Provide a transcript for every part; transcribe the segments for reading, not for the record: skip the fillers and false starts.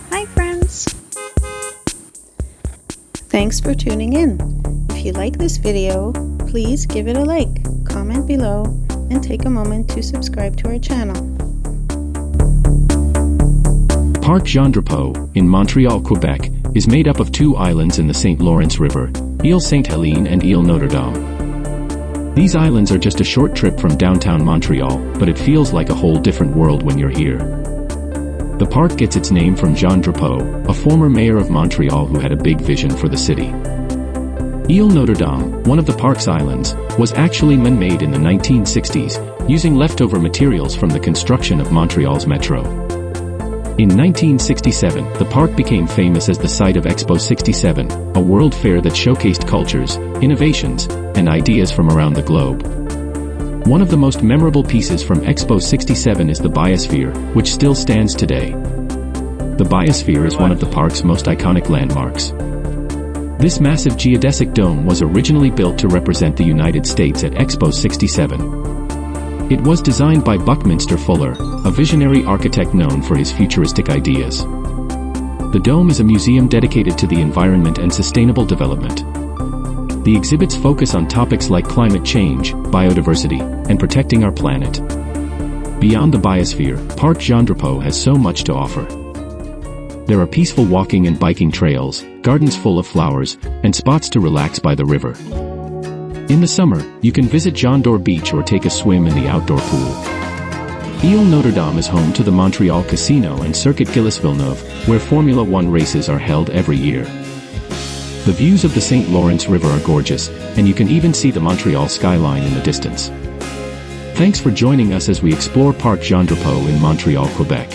Hi friends! Thanks for tuning in. If you like this video, please give it a like, comment below, and take a moment to subscribe to our channel. Parc Jean-Drapeau, in Montreal, Quebec, is made up of two islands in the St. Lawrence River, Île Sainte-Hélène and Île Notre-Dame. These islands are just a short trip from downtown Montreal, but it feels like a whole different world when you're here. The park gets its name from Jean Drapeau, a former mayor of Montreal who had a big vision for the city. Île Notre-Dame, one of the park's islands, was actually man-made in the 1960s, using leftover materials from the construction of Montreal's metro. In 1967, the park became famous as the site of Expo 67, a world fair that showcased cultures, innovations, and ideas from around the globe. One of the most memorable pieces from Expo 67 is the Biosphere, which still stands today. The Biosphere is one of the park's most iconic landmarks. This massive geodesic dome was originally built to represent the United States at Expo 67. It was designed by Buckminster Fuller, a visionary architect known for his futuristic ideas. The dome is a museum dedicated to the environment and sustainable development. The exhibits focus on topics like climate change, biodiversity, and protecting our planet. Beyond the Biosphere, Parc Jean-Drapeau has so much to offer. There are peaceful walking and biking trails, gardens full of flowers, and spots to relax by the river. In the summer, you can visit Jean d'Or Beach or take a swim in the outdoor pool. Île Notre-Dame is home to the Montreal Casino and Circuit Gilles Villeneuve, where Formula One races are held every year. The views of the St. Lawrence River are gorgeous, and you can even see the Montreal skyline in the distance. Thanks for joining us as we explore Parc Jean-Drapeau in Montreal, Quebec.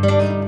you.